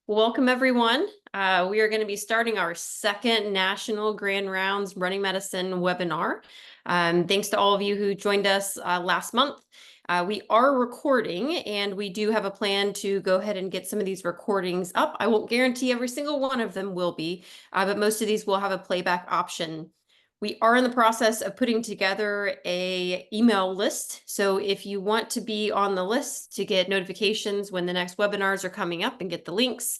Welcome, everyone. We are going to be starting our second National Grand Rounds Running Medicine webinar. Thanks to all of you who joined us last month. We are recording, and we do have a plan to go ahead and get some of these recordings up. I won't guarantee every single one of them will be, but most of these will have a playback option. We are in the process of putting together a email list. So if you want to be on the list to get notifications when the next webinars are coming up and get the links,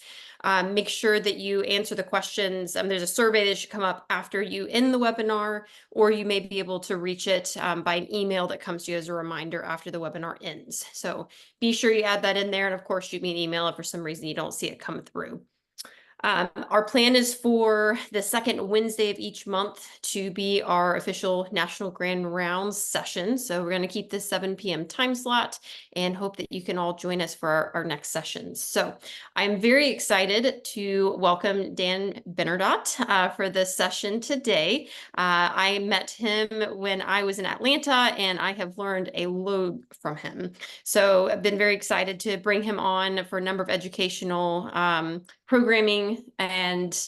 make sure that you answer the questions. There's a survey that should come up after you end the webinar, or you may be able to reach it by an email that comes to you as a reminder after the webinar ends. So be sure you add that in there. And of course, shoot me an email if for some reason you don't see it come through. Our plan is for the second Wednesday of each month to be our official National Grand Rounds session. So we're going to keep this 7 p.m. time slot and hope that you can all join us for our next sessions. So I'm very excited to welcome Dan Benardot for this session today. I met him when I was in Atlanta, and I have learned a load from him. So I've been very excited to bring him on for a number of educational programming, and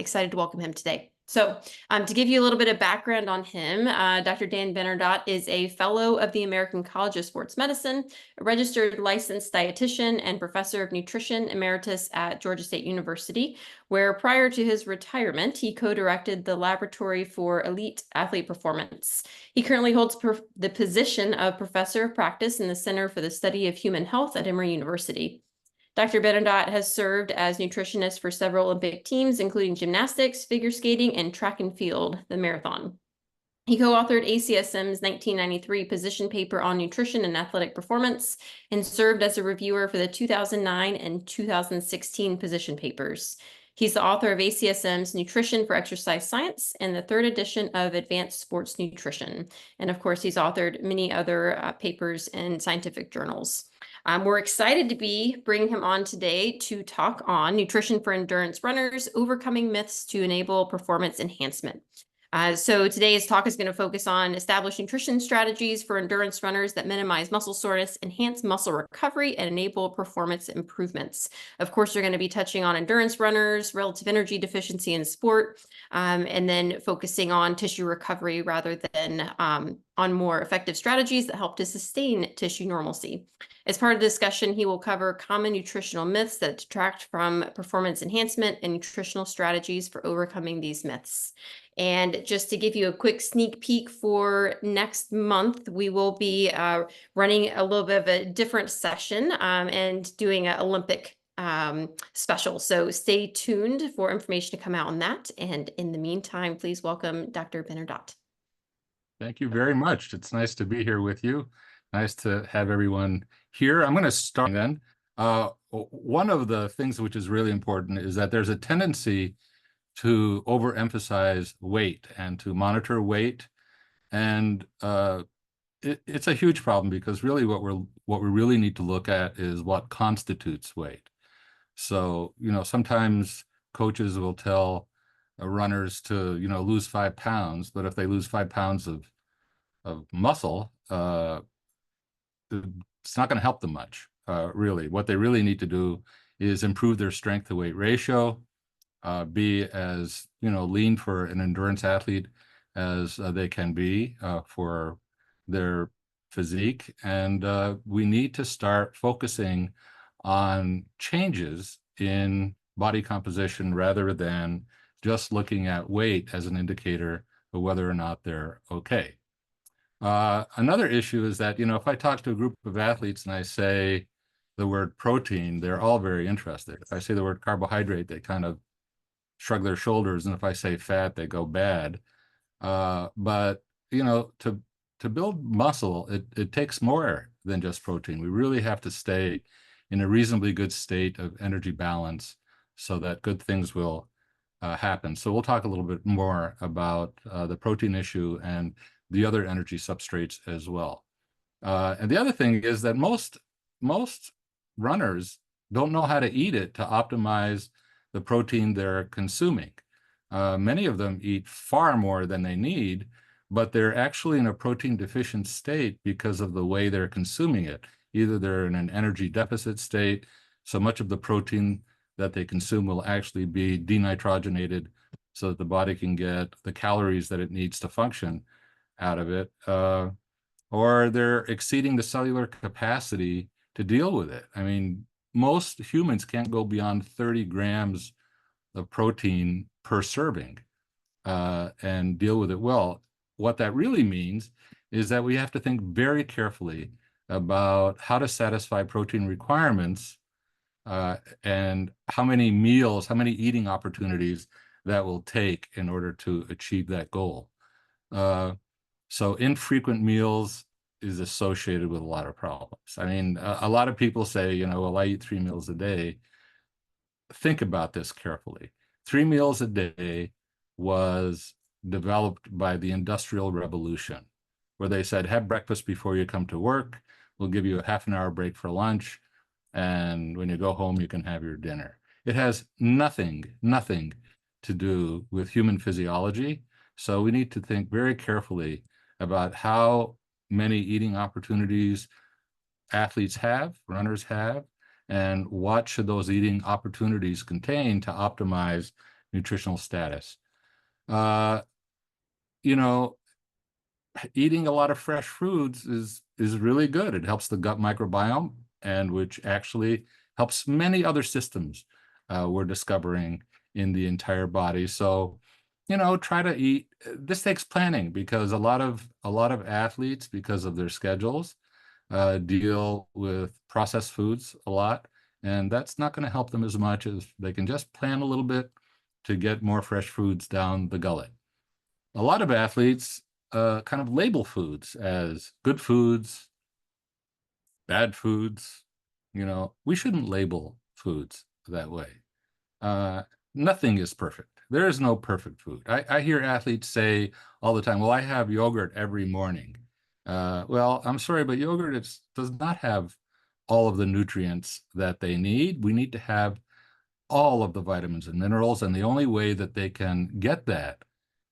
excited to welcome him today. So to give you a little bit of background on him, Dr. Dan Benardot is a fellow of the American College of Sports Medicine, a registered licensed dietitian, and professor of nutrition emeritus at Georgia State University, where prior to his retirement, he co-directed the Laboratory for Elite Athlete Performance. He currently holds the position of Professor of Practice in the Center for the Study of Human Health at Emory University. Dr. Benardot has served as nutritionist for several Olympic teams, including gymnastics, figure skating, and track and field, the marathon. He co-authored ACSM's 1993 position paper on nutrition and athletic performance and served as a reviewer for the 2009 and 2016 position papers. He's the author of ACSM's Nutrition for Exercise Science and the third edition of Advanced Sports Nutrition. And of course, he's authored many other papers in scientific journals. We're excited to be bringing him on today to talk on nutrition for endurance runners, overcoming myths to enable performance enhancement. So today's talk is going to focus on established nutrition strategies for endurance runners that minimize muscle soreness, enhance muscle recovery, and enable performance improvements. Of course, we're going to be touching on endurance runners, relative energy deficiency in sport, and then focusing on tissue recovery rather than on more effective strategies that help to sustain tissue normalcy. As part of the discussion, he will cover common nutritional myths that detract from performance enhancement and nutritional strategies for overcoming these myths. And just to give you a quick sneak peek for next month, we will be running a little bit of a different session and doing an Olympic special. So stay tuned for information to come out on that. And in the meantime, please welcome Dr. Benardot. Thank you very much. It's nice to be here with you. Nice to have everyone here. I'm going to start then. One of the things which is really important is that there's a tendency to overemphasize weight and to monitor weight. And it's a huge problem because really what we really need to look at is what constitutes weight. So, sometimes coaches will tell runners to, lose 5 pounds, but if they lose 5 pounds of muscle, it's not going to help them much, really. What they really need to do is improve their strength to weight ratio, be as, lean for an endurance athlete as they can be for their physique. And we need to start focusing on changes in body composition rather than just looking at weight as an indicator of whether or not they're okay. Another issue is that, if I talk to a group of athletes and I say the word protein, they're all very interested. If I say the word carbohydrate, they kind of shrug their shoulders. And if I say fat, they go bad. But, to build muscle, it takes more than just protein. We really have to stay in a reasonably good state of energy balance so that good things will happen. So we'll talk a little bit more about the protein issue and the other energy substrates as well. And the other thing is that most runners don't know how to eat it to optimize the protein they're consuming. Many of them eat far more than they need, but they're actually in a protein deficient state because of the way they're consuming it. Either they're in an energy deficit state, so much of the protein that they consume will actually be denitrogenated so that the body can get the calories that it needs to function out of it, or they're exceeding the cellular capacity to deal with it. I mean, most humans can't go beyond 30 grams of protein per serving and deal with it well. What that really means is that we have to think very carefully about how to satisfy protein requirements and how many meals, how many eating opportunities that will take in order to achieve that goal. So infrequent meals is associated with a lot of problems. I mean, a lot of people say, you know, well, I eat 3 meals a day. Think about this carefully. 3 meals a day was developed by the Industrial Revolution, where they said, have breakfast before you come to work. We'll give you a half an hour break for lunch. And when you go home, you can have your dinner. It has nothing to do with human physiology. So we need to think very carefully about how many eating opportunities athletes have, runners have, and what should those eating opportunities contain to optimize nutritional status. You know, eating a lot of fresh foods is really good. It helps the gut microbiome, and which actually helps many other systems we're discovering in the entire body. So, you know, try to eat. This takes planning because a lot of athletes, because of their schedules, deal with processed foods a lot, and that's not going to help them as much as they can just plan a little bit to get more fresh foods down the gullet. A lot of athletes kind of label foods as good foods, bad foods. You know, we shouldn't label foods that way. Uh, Nothing is perfect. There is no perfect food. I hear athletes say all the time, well, I have yogurt every morning. Well, I'm sorry, but yogurt does not have all of the nutrients that they need. We need to have all of the vitamins and minerals, and the only way that they can get that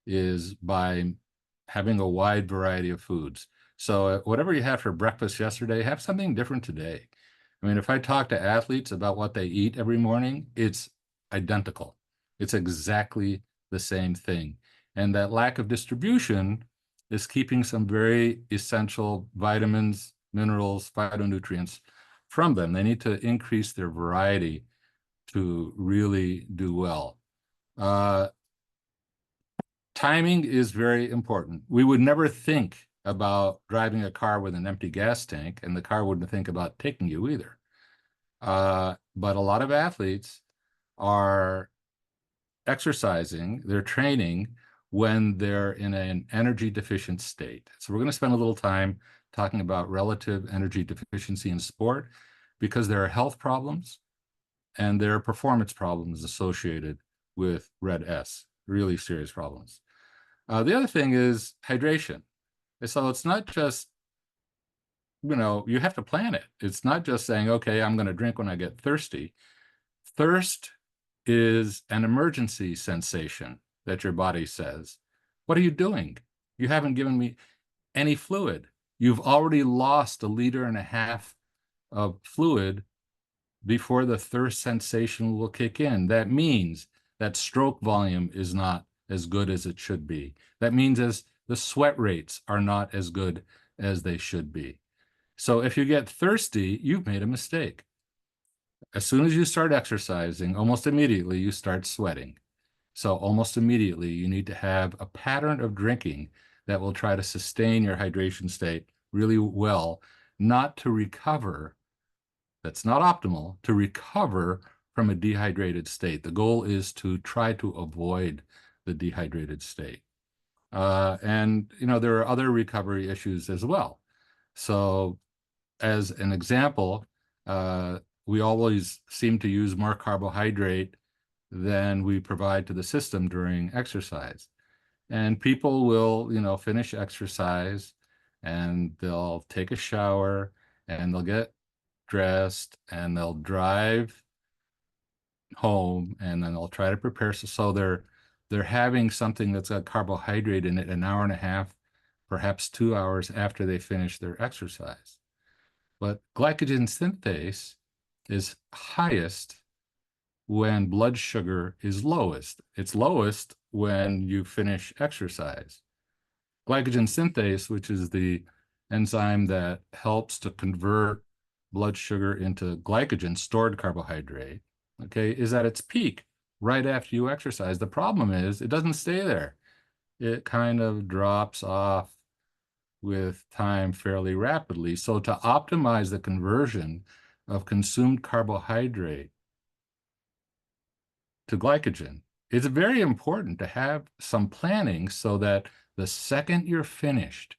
is by having a wide variety of foods. So whatever you had for breakfast yesterday, have something different today. I mean, if I talk to athletes about what they eat every morning, it's identical. It's exactly the same thing. And that lack of distribution is keeping some very essential vitamins, minerals, phytonutrients from them. They need to increase their variety to really do well. Timing is very important. We would never think about driving a car with an empty gas tank, and the car wouldn't think about taking you either. But a lot of athletes are exercising, they're training when they're in an energy deficient state. So we're going to spend a little time talking about relative energy deficiency in sport because there are health problems and there are performance problems associated with red S, really serious problems. The other thing is hydration. So it's not just, you know, you have to plan it. It's not just saying, okay, I'm going to drink when I get thirsty. Thirst is an emergency sensation that your body says, what are you doing? You haven't given me any fluid. You've already lost 1.5 liters of fluid before the thirst sensation will kick in. That means that stroke volume is not as good as it should be. That means as the sweat rates are not as good as they should be. So if you get thirsty, you've made a mistake. As soon as you start exercising, almost immediately you start sweating. So almost immediately you need to have a pattern of drinking that will try to sustain your hydration state really well, not to recover. That's not optimal, to recover from a dehydrated state. The goal is to try to avoid the dehydrated state. And, you know, there are other recovery issues as well. So as an example, we always seem to use more carbohydrate than we provide to the system during exercise. And people will, you know, finish exercise and they'll take a shower and they'll get dressed and they'll drive home and then they'll try to prepare. So they're having something that's got carbohydrate in it 1.5 hours, perhaps 2 hours after they finish their exercise. But glycogen synthase is highest when blood sugar is lowest. It's lowest when you finish exercise. Glycogen synthase, which is the enzyme that helps to convert blood sugar into glycogen, stored carbohydrate, okay, is at its peak right after you exercise. The problem is it doesn't stay there. It kind of drops off with time fairly rapidly. So to optimize the conversion of consumed carbohydrate to glycogen, it's very important to have some planning so that the second you're finished,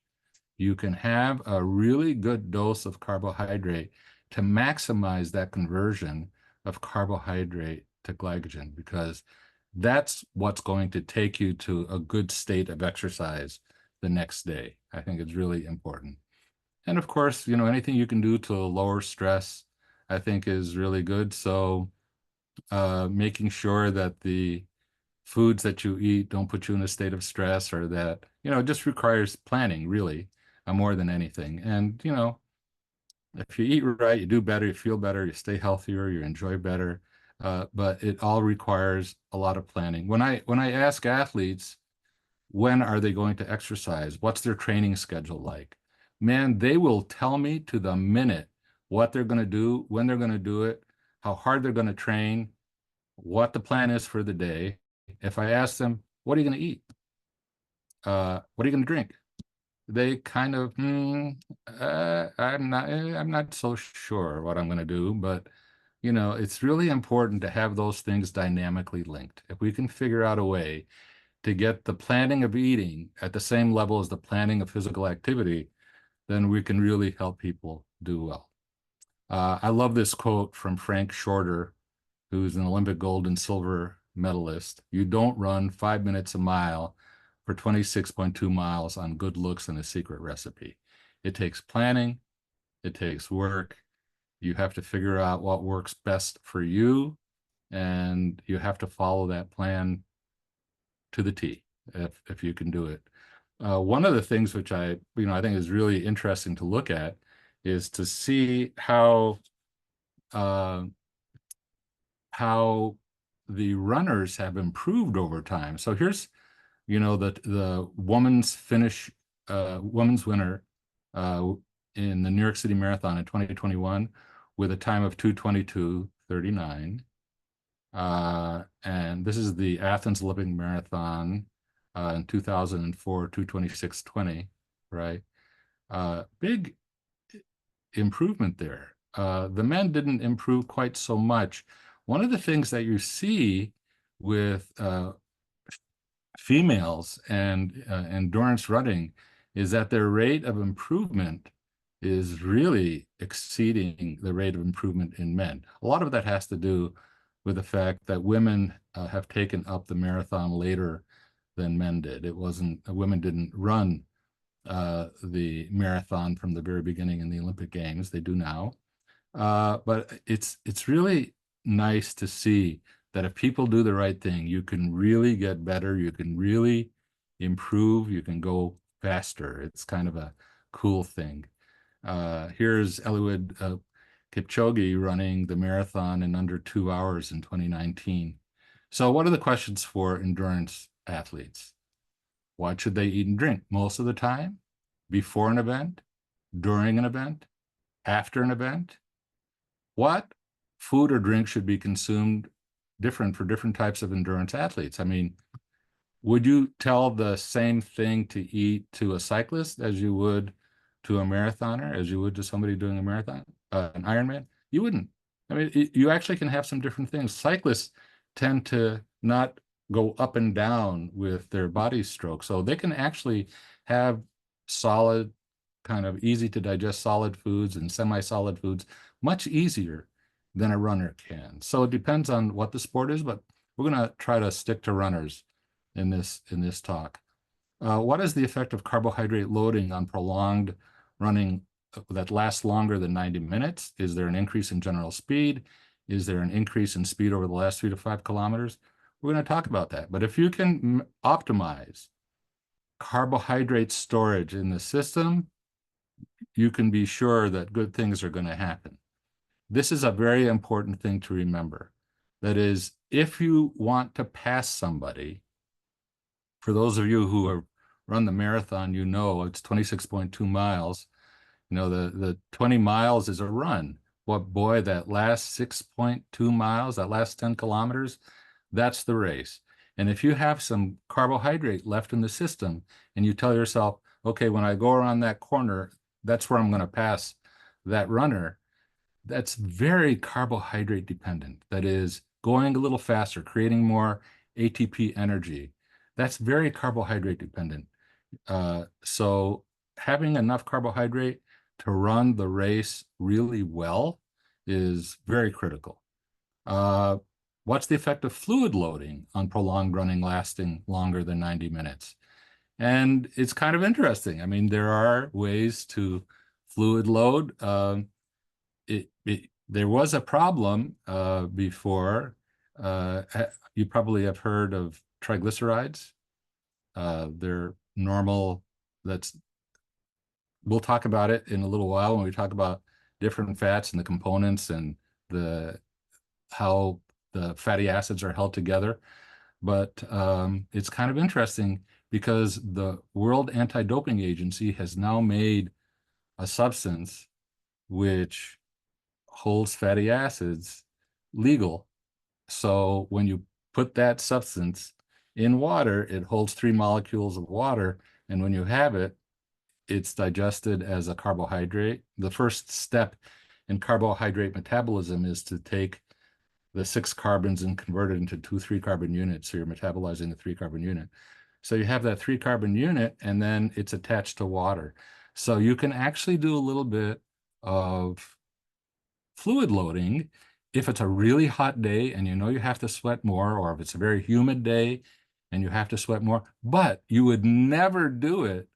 you can have a really good dose of carbohydrate to maximize that conversion of carbohydrate to glycogen, because that's what's going to take you to a good state of exercise the next day. I think it's really important. And of course, anything you can do to lower stress, I think is really good. So making sure that the foods that you eat don't put you in a state of stress, or that, it just requires planning, really, more than anything. And, if you eat right, you do better, you feel better, you stay healthier, you enjoy better. But it all requires a lot of planning. When I ask athletes, when are they going to exercise? What's their training schedule like? Man, they will tell me to the minute what they're going to do, when they're going to do it, how hard they're going to train, what the plan is for the day. If I ask them, what are you going to eat? What are you going to drink? They kind of, I'm not so sure what I'm going to do, but it's really important to have those things dynamically linked. If we can figure out a way to get the planning of eating at the same level as the planning of physical activity, then we can really help people do well. I love this quote from Frank Shorter, who's an Olympic gold and silver medalist. You don't run 5 minutes a mile for 26.2 miles on good looks and a secret recipe. It takes planning, it takes work. You have to figure out what works best for you, and you have to follow that plan to the T if you can do it. One of the things which I think is really interesting to look at is to see how the runners have improved over time. So here's the women's winner in the New York City Marathon in 2021 with a time of 2:22:39. And this is the Athens Olympic Marathon in 2004, 2:26:20, right? Big improvement there. The men didn't improve quite so much. One of the things that you see with females and endurance running is that their rate of improvement is really exceeding the rate of improvement in men. A lot of that has to do with the fact that women have taken up the marathon later than men did. Women didn't run the marathon from the very beginning in the Olympic Games. They do now. But it's really nice to see that if people do the right thing, you can really get better, you can really improve, you can go faster. It's kind of a cool thing. Here's Eliud Kipchoge running the marathon in under 2 hours in 2019. So what are the questions for endurance athletes? What should they eat and drink most of the time? Before an event? During an event? After an event? What food or drink should be consumed different for different types of endurance athletes? I mean, would you tell the same thing to eat to a cyclist as you would to a marathoner, as you would to somebody doing a marathon, an Ironman? You wouldn't. I mean, you actually can have some different things. Cyclists tend to not go up and down with their body stroke, so they can actually have solid, kind of easy to digest solid foods and semi-solid foods much easier than a runner can. So it depends on what the sport is, but we're going to try to stick to runners in this talk. What is the effect of carbohydrate loading on prolonged running that lasts longer than 90 minutes? Is there an increase in general speed? Is there an increase in speed over the last 3 to 5 kilometers? We're going to talk about that. But if you can optimize carbohydrate storage in the system, you can be sure that good things are going to happen. This is a very important thing to remember. That is, if you want to pass somebody, for those of you who have run the marathon, you know it's 26.2 miles. You know, the 20 miles is a run. But boy, that last 6.2 miles, that last 10 kilometers, that's the race. And if you have some carbohydrate left in the system and you tell yourself, okay, when I go around that corner, that's where I'm going to pass that runner, that's very carbohydrate dependent. That is going a little faster, creating more ATP energy. That's very carbohydrate dependent. So having enough carbohydrate to run the race really well is very critical. What's the effect of fluid loading on prolonged running lasting longer than 90 minutes? And it's kind of interesting. I mean, there are ways to fluid load. There was a problem before. You probably have heard of triglycerides. They're normal. We'll talk about it in a little while when we talk about different fats and the components and how the fatty acids are held together. But it's kind of interesting because the World Anti-Doping Agency has now made a substance which holds fatty acids legal. So when you put that substance in water, it holds 3 molecules of water. And when you have it, it's digested as a carbohydrate. The first step in carbohydrate metabolism is to take the 6 carbons and convert it into 2 3-carbon units. So you're metabolizing the 3-carbon unit. So you have that 3-carbon unit, and then it's attached to water. So you can actually do a little bit of fluid loading if it's a really hot day and you know you have to sweat more, or if it's a very humid day and you have to sweat more. But you would never do it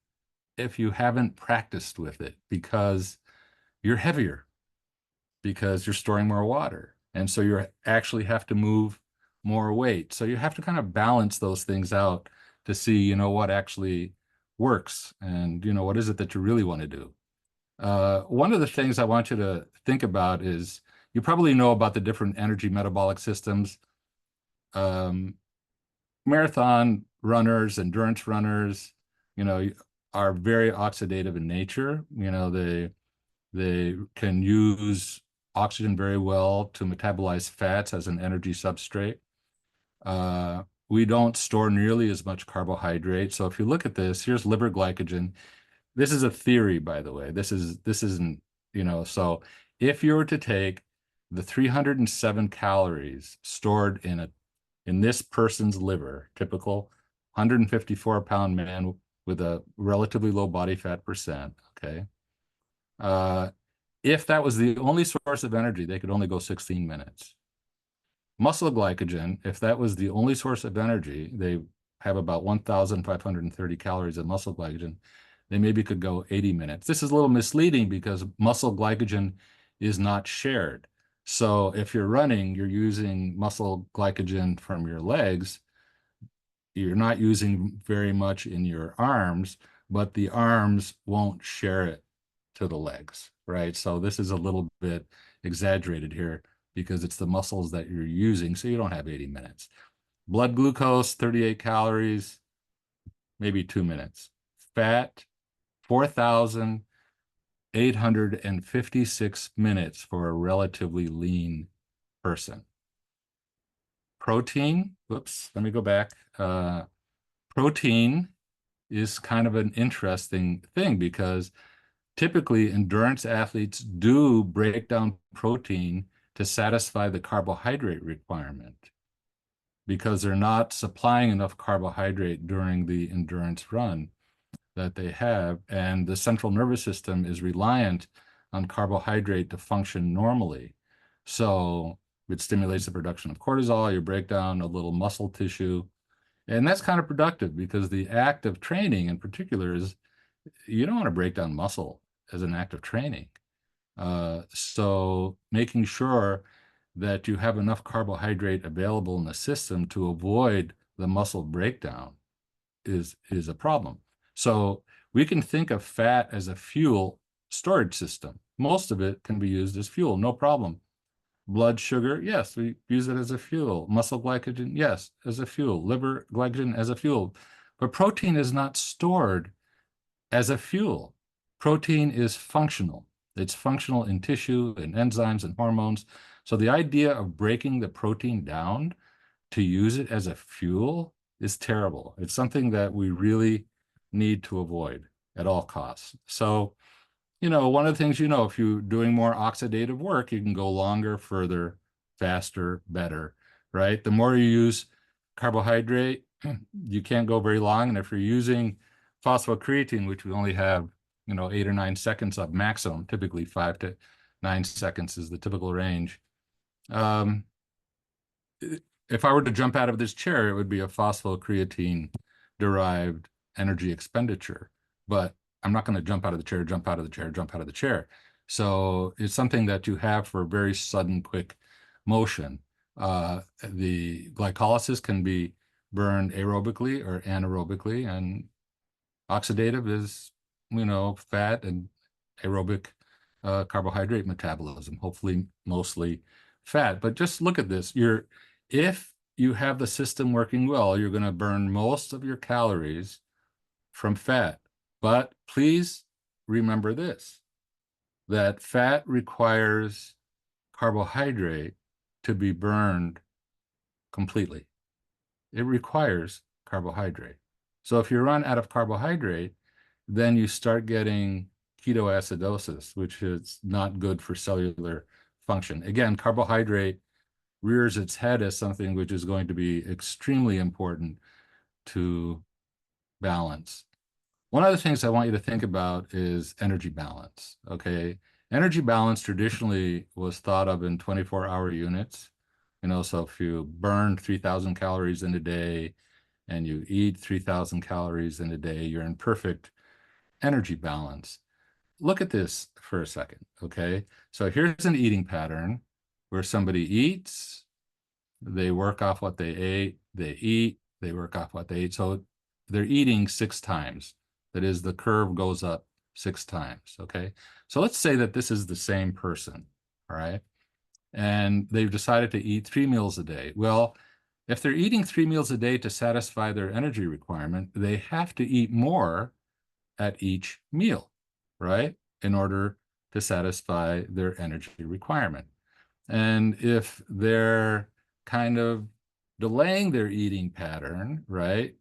if you haven't practiced with it, because you're heavier, because you're storing more water. And so you actually have to move more weight. So you have to kind of balance those things out to see, what actually works and, what is it that you really want to do. One of the things I want you to think about is you probably know about the different energy metabolic systems. Marathon runners, endurance runners, are very oxidative in nature. They can use oxygen very well to metabolize fats as an energy substrate. We don't store nearly as much carbohydrate. So if you look at this, here's liver glycogen. This is a theory, by the way. This isn't, so if you were to take the 307 calories stored in this person's liver, typical 154-pound man with a relatively low body fat percent, okay? If that was the only source of energy, they could only go 16 minutes. Muscle glycogen, if that was the only source of energy, they have about 1,530 calories of muscle glycogen. They maybe could go 80 minutes. This is a little misleading because muscle glycogen is not shared. So if you're running, you're using muscle glycogen from your legs. You're not using very much in your arms, but the arms won't share it to the legs, right? So this is a little bit exaggerated here because it's the muscles that you're using, so you don't have 80 minutes. Blood glucose, 38 calories, maybe 2 minutes. Fat, 4,856 minutes for a relatively lean person. Protein, whoops, let me go back. Protein is kind of an interesting thing because typically endurance athletes do break down protein to satisfy the carbohydrate requirement because they're not supplying enough carbohydrate during the endurance run that they have. And the central nervous system is reliant on carbohydrate to function normally. So it stimulates the production of cortisol, you break down a little muscle tissue. And that's kind of productive because the act of training in particular is, you don't want to break down muscle as an act of training. So making sure that you have enough carbohydrate available in the system to avoid the muscle breakdown is a problem. So we can think of fat as a fuel storage system. Most of it can be used as fuel, no problem. Blood sugar, yes, we use it as a fuel. Muscle glycogen, yes, as a fuel. Liver glycogen as a fuel. But protein is not stored as a fuel. Protein is functional. It's functional in tissue and enzymes and hormones. So the idea of breaking the protein down to use it as a fuel is terrible. It's something that we really need to avoid at all costs. So, one of the things, if you're doing more oxidative work, you can go longer, further, faster, better, right? The more you use carbohydrate, you can't go very long. And if you're using phosphocreatine, which we only have, 8 or 9 seconds of maximum, typically 5 to 9 seconds is the typical range. Um, if I were to jump out of this chair, it would be a phosphocreatine derived energy expenditure. But I'm not going to jump out of the chair, jump out of the chair, jump out of the chair. So it's something that you have for very sudden, quick motion. The glycolysis can be burned aerobically or anaerobically, and oxidative is, fat and aerobic carbohydrate metabolism, hopefully mostly fat. But just look at this. If you have the system working well, you're going to burn most of your calories from fat. But please remember this, that fat requires carbohydrate to be burned completely. It requires carbohydrate. So if you run out of carbohydrate, then you start getting ketoacidosis, which is not good for cellular function. Again, carbohydrate rears its head as something which is going to be extremely important to balance. One of the things I want you to think about is energy balance, okay? Energy balance traditionally was thought of in 24-hour units. So if you burn 3,000 calories in a day and you eat 3,000 calories in a day, you're in perfect energy balance. Look at this for a second, okay? So here's an eating pattern where somebody eats, they work off what they ate, they eat, they work off what they ate. So they're eating 6 times. That is, the curve goes up 6 times, okay? So let's say that this is the same person, all right? And they've decided to eat 3 meals a day. Well, if they're eating 3 meals a day to satisfy their energy requirement, they have to eat more at each meal, right? In order to satisfy their energy requirement. And if they're kind of delaying their eating pattern, right?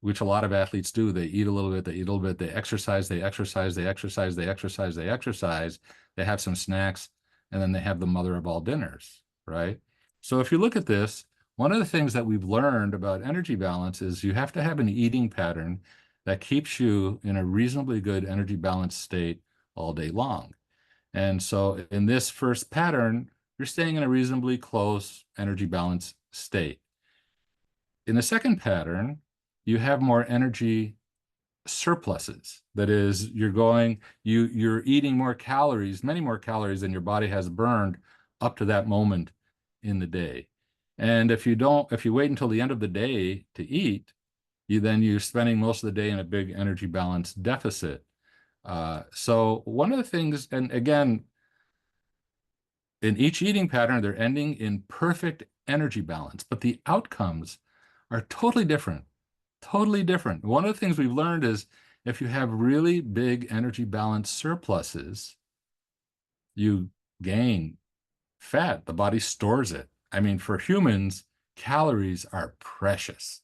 Which a lot of athletes do. They eat a little bit, they eat a little bit, they exercise, they exercise, they exercise, they exercise, they exercise, they have some snacks, and then they have the mother of all dinners, right? So if you look at this, one of the things that we've learned about energy balance is you have to have an eating pattern that keeps you in a reasonably good energy balance state all day long. And so in this first pattern, you're staying in a reasonably close energy balance state. In the second pattern, you have more energy surpluses. That is, you're eating more calories, many more calories than your body has burned up to that moment in the day. And if you wait until the end of the day to eat, you're spending most of the day in a big energy balance deficit. So one of the things, and again, in each eating pattern, they're ending in perfect energy balance, but the outcomes are totally different. Totally different. One of the things we've learned is if you have really big energy balance surpluses, you gain fat. The body stores it. I mean, for humans, calories are precious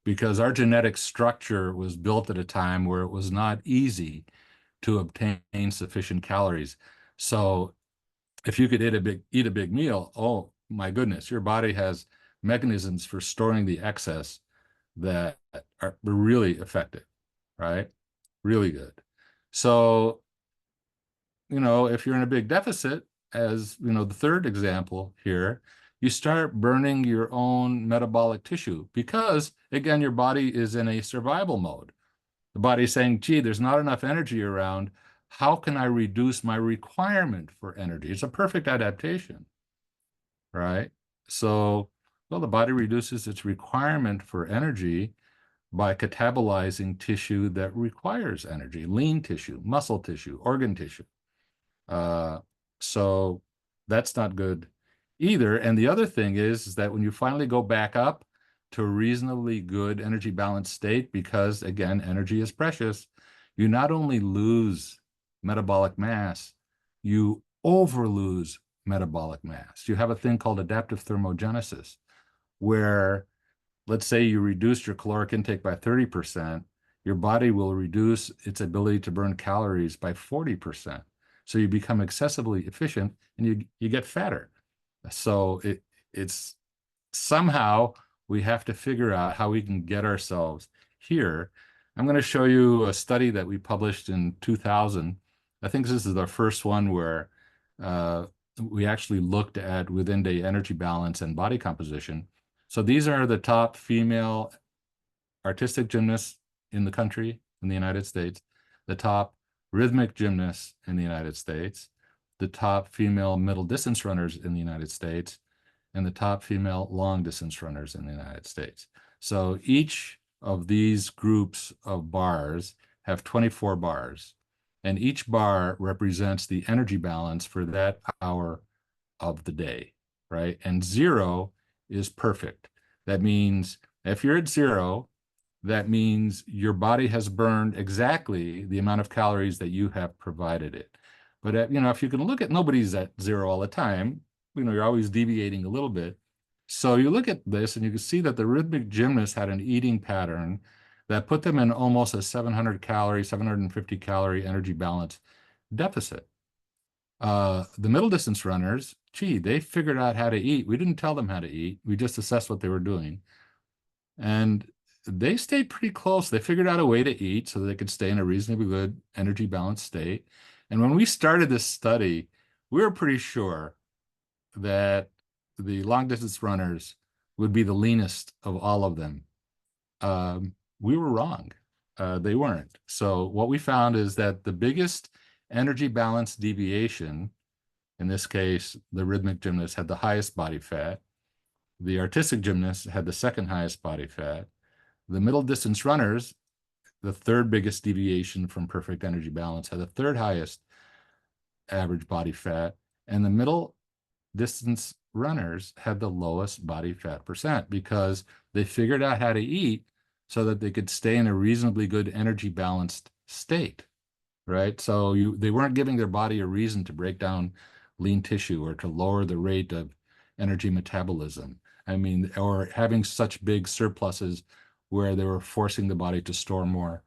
because our genetic structure was built at a time where it was not easy to obtain sufficient calories. So if you could eat a big meal, oh my goodness, your body has mechanisms for storing the excess that are really effective, right? Really good. So, if you're in a big deficit, as the third example here, you start burning your own metabolic tissue because, again, your body is in a survival mode. The body's saying, gee, there's not enough energy around. How can I reduce my requirement for energy? It's a perfect adaptation, right? So, well, the body reduces its requirement for energy by catabolizing tissue that requires energy, lean tissue, muscle tissue, organ tissue. So that's not good either. And the other thing is that when you finally go back up to a reasonably good energy balance state, because again, energy is precious, you not only lose metabolic mass, you overlose metabolic mass. You have a thing called adaptive thermogenesis, where let's say you reduced your caloric intake by 30%, your body will reduce its ability to burn calories by 40%. So you become excessively efficient and you get fatter. So it's somehow we have to figure out how we can get ourselves here. I'm going to show you a study that we published in 2000. I think this is the first one where we actually looked at within-day energy balance and body composition. So these are the top female artistic gymnasts in the country, in the United States, the top rhythmic gymnasts in the United States, the top female middle distance runners in the United States, and the top female long distance runners in the United States. So each of these groups of bars have 24 bars, and each bar represents the energy balance for that hour of the day, right? And 0 is perfect. That means if you're at 0, that means your body has burned exactly the amount of calories that you have provided it. But if you can look at, nobody's at 0 all the time, you're always deviating a little bit. So you look at this and you can see that the rhythmic gymnast had an eating pattern that put them in almost a 700 calorie, 750 calorie energy balance deficit. The middle distance runners, they figured out how to eat. We didn't tell them how to eat. We just assessed what they were doing. And they stayed pretty close. They figured out a way to eat so they could stay in a reasonably good energy balanced state. And when we started this study, we were pretty sure that the long distance runners would be the leanest of all of them. We were wrong. They weren't. So what we found is that the biggest energy balance deviation, in this case, the rhythmic gymnast had the highest body fat. The artistic gymnast had the second highest body fat. The middle distance runners, the third biggest deviation from perfect energy balance, had the third highest average body fat. And the middle distance runners had the lowest body fat percent because they figured out how to eat so that they could stay in a reasonably good energy balanced state, right? So they weren't giving their body a reason to break down lean tissue or to lower the rate of energy metabolism. I mean, or having such big surpluses where they were forcing the body to store more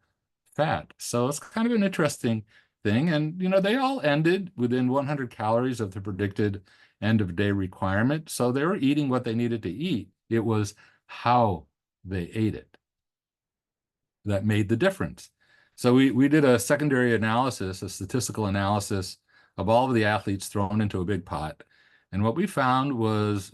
fat. So it's kind of an interesting thing. And, they all ended within 100 calories of the predicted end of day requirement. So they were eating what they needed to eat. It was how they ate it that made the difference. So we did a secondary analysis, a statistical analysis of all of the athletes thrown into a big pot. And what we found was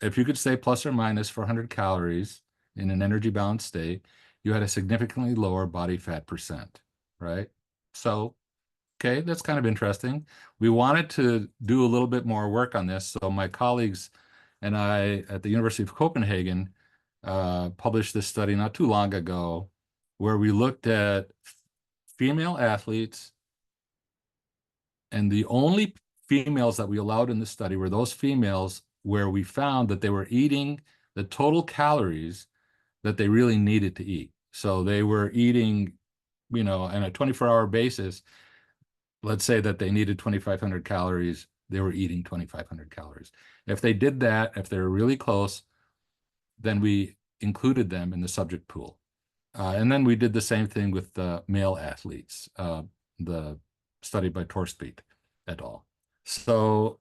if you could stay plus or minus 400 calories in an energy balanced state, you had a significantly lower body fat percent, right? So, okay, that's kind of interesting. We wanted to do a little bit more work on this. So my colleagues and I at the University of Copenhagen published this study not too long ago where we looked at female athletes, and the only females that we allowed in the study were those females where we found that they were eating the total calories that they really needed to eat. So they were eating, on a 24-hour basis, let's say that they needed 2,500 calories, they were eating 2,500 calories. If they did that, if they were really close, then we included them in the subject pool. And then we did the same thing with the male athletes, the study by Torspeed et al. So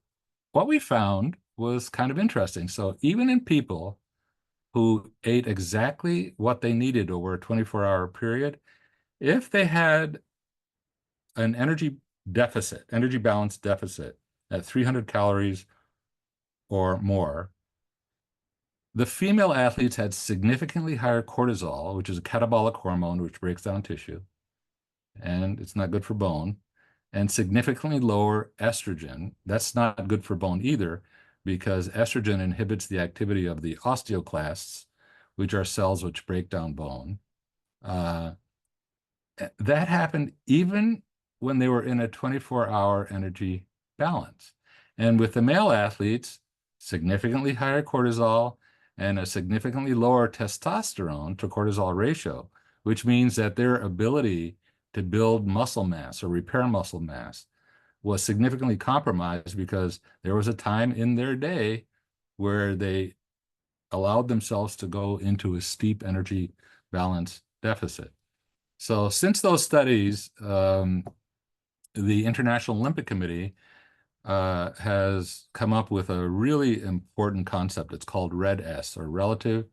what we found was kind of interesting. So even in people who ate exactly what they needed over a 24-hour period, if they had an energy balance deficit at 300 calories or more, the female athletes had significantly higher cortisol, which is a catabolic hormone which breaks down tissue, and it's not good for bone, and significantly lower estrogen. That's not good for bone either, because estrogen inhibits the activity of the osteoclasts, which are cells which break down bone. That happened even when they were in a 24-hour energy balance. And with the male athletes, significantly higher cortisol and a significantly lower testosterone to cortisol ratio, which means that their ability to build muscle mass or repair muscle mass was significantly compromised because there was a time in their day where they allowed themselves to go into a steep energy balance deficit. So since those studies, the International Olympic Committee has come up with a really important concept. It's called RED-S, or Relative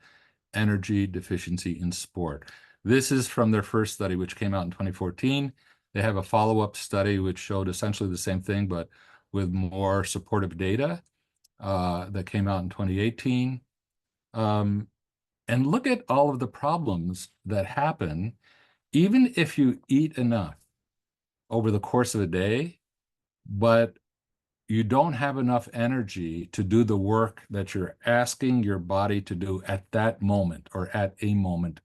Energy Deficiency in Sport. This is from their first study, which came out in 2014. They have a follow-up study which showed essentially the same thing, but with more supportive data that came out in 2018. And look at all of the problems that happen, even if you eat enough over the course of a day, but you don't have enough energy to do the work that you're asking your body to do at that moment or at a moment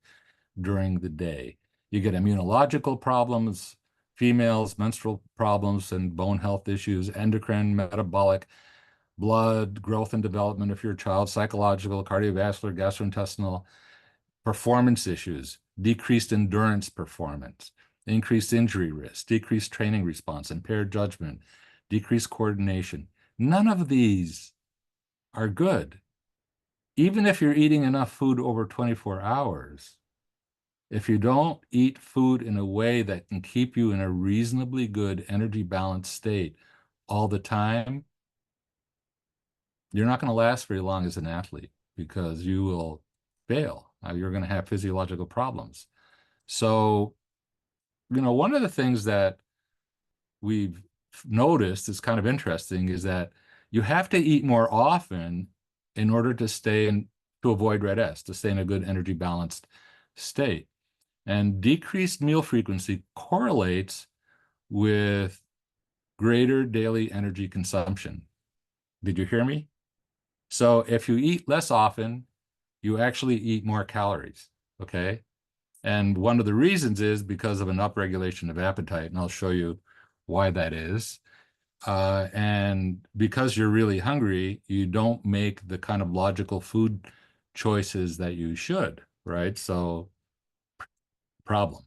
during the day. You get immunological problems, females, menstrual problems and bone health issues, endocrine, metabolic, blood, growth and development of your child, psychological, cardiovascular, gastrointestinal, performance issues, decreased endurance performance, increased injury risk, decreased training response, impaired judgment, decreased coordination. None of these are good. Even if you're eating enough food over 24 hours, if you don't eat food in a way that can keep you in a reasonably good energy balanced state all the time, you're not going to last very long as an athlete because you will fail. You're going to have physiological problems. So, one of the things that we've noticed is kind of interesting is that you have to eat more often in order to to avoid RED-S, to stay in a good energy balanced state. And decreased meal frequency correlates with greater daily energy consumption. Did you hear me? So if you eat less often, you actually eat more calories, okay? And one of the reasons is because of an upregulation of appetite, and I'll show you why that is. And because you're really hungry, you don't make the kind of logical food choices that you should, right? So, problem.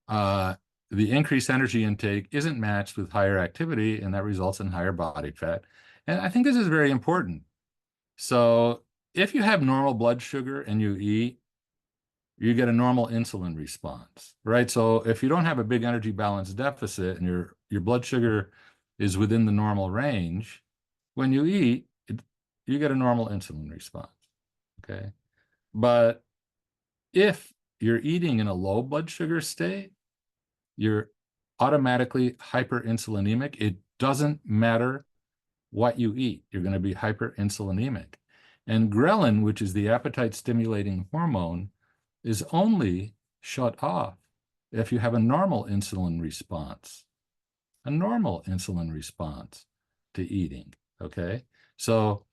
The increased energy intake isn't matched with higher activity, and that results in higher body fat. And I think this is very important. So if you have normal blood sugar and you eat, you get a normal insulin response, right? So if you don't have a big energy balance deficit and your blood sugar is within the normal range, when you eat, you get a normal insulin response, okay? But if you're eating in a low blood sugar state, you're automatically hyperinsulinemic. It doesn't matter what you eat, you're going to be hyperinsulinemic. And ghrelin, which is the appetite stimulating hormone, is only shut off if you have a normal insulin response to eating, okay? So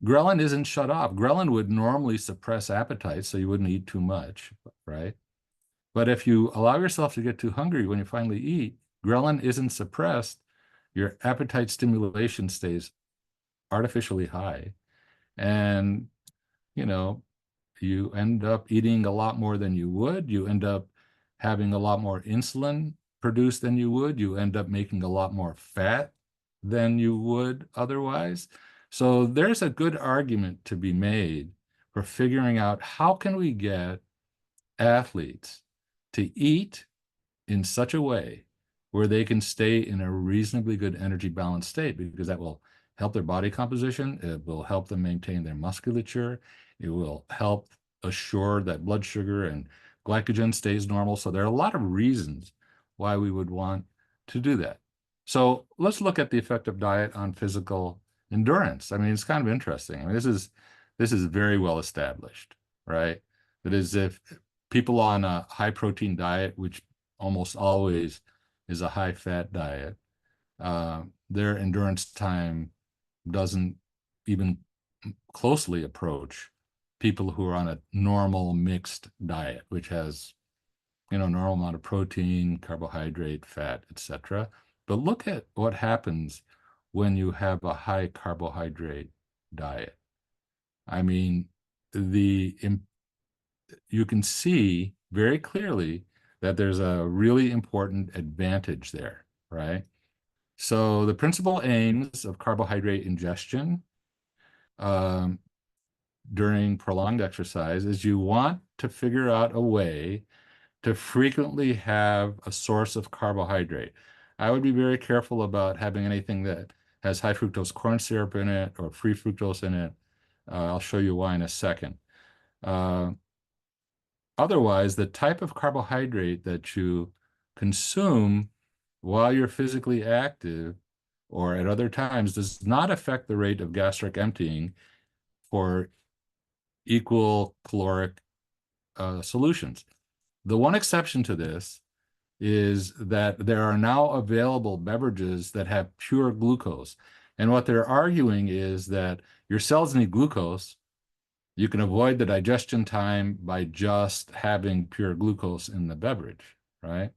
ghrelin isn't shut off. Ghrelin would normally suppress appetite, so you wouldn't eat too much, right? But if you allow yourself to get too hungry when you finally eat, ghrelin isn't suppressed, your appetite stimulation stays artificially high. And, you end up eating a lot more than you would. You end up having a lot more insulin produced than you would. You end up making a lot more fat than you would otherwise. So there's a good argument to be made for figuring out how can we get athletes to eat in such a way where they can stay in a reasonably good energy balanced state, because that will help their body composition. It will help them maintain their musculature. It will help assure that blood sugar and glycogen stays normal. So there are a lot of reasons why we would want to do that. So let's look at the effect of diet on physical endurance. I mean, it's kind of interesting. I mean, this is very well established, right? That is, if people on a high protein diet, which almost always is a high fat diet, their endurance time doesn't even closely approach people who are on a normal mixed diet, which has, normal amount of protein, carbohydrate, fat, etc. But look at what happens when you have a high carbohydrate diet. I mean, you can see very clearly that there's a really important advantage there, right? So the principal aims of carbohydrate ingestion um, during prolonged exercise is you want to figure out a way to frequently have a source of carbohydrate. I would be very careful about having anything that has high fructose corn syrup in it or free fructose in it. I'll show you why in a second. Uh, Otherwise, the type of carbohydrate that you consume while you're physically active or at other times does not affect the rate of gastric emptying for equal caloric solutions. The one exception to this is that there are now available beverages that have pure glucose. And what they're arguing is that your cells need glucose. You can avoid the digestion time by just having pure glucose in the beverage, right?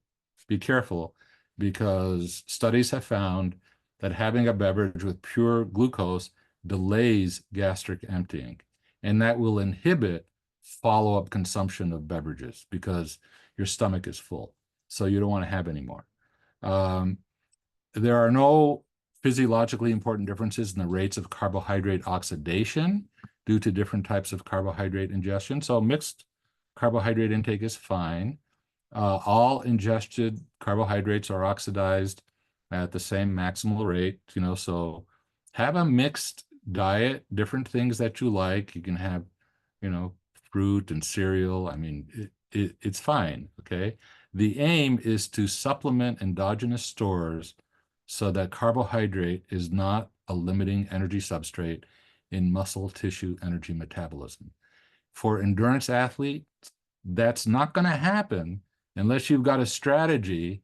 Be careful, because studies have found that having a beverage with pure glucose delays gastric emptying, and that will inhibit follow-up consumption of beverages because your stomach is full. So you don't want to have any more. There are no physiologically important differences in the rates of carbohydrate oxidation due to different types of carbohydrate ingestion. So mixed carbohydrate intake is fine. All ingested carbohydrates are oxidized at the same maximal rate, so have a mixed diet, different things that you like. You can have, fruit and cereal. I mean, it's fine, okay? The aim is to supplement endogenous stores so that carbohydrate is not a limiting energy substrate in muscle tissue energy metabolism. For endurance athletes, that's not going to happen unless you've got a strategy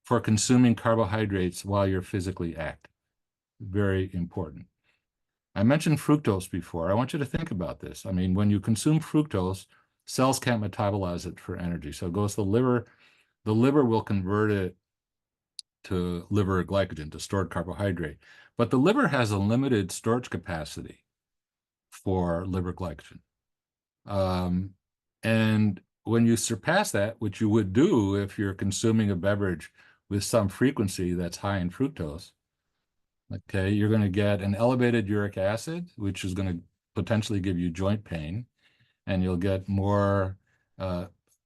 for consuming carbohydrates while you're physically active. Very important. I mentioned fructose before. I want you to think about this. I mean, when you consume fructose, cells can't metabolize it for energy. So it goes to the liver. The liver will convert it to liver glycogen, to stored carbohydrate. But the liver has a limited storage capacity for liver glycogen. And when you surpass that, which you would do if you're consuming a beverage with some frequency that's high in fructose, okay, you're going to get an elevated uric acid, which is going to potentially give you joint pain, and you'll get more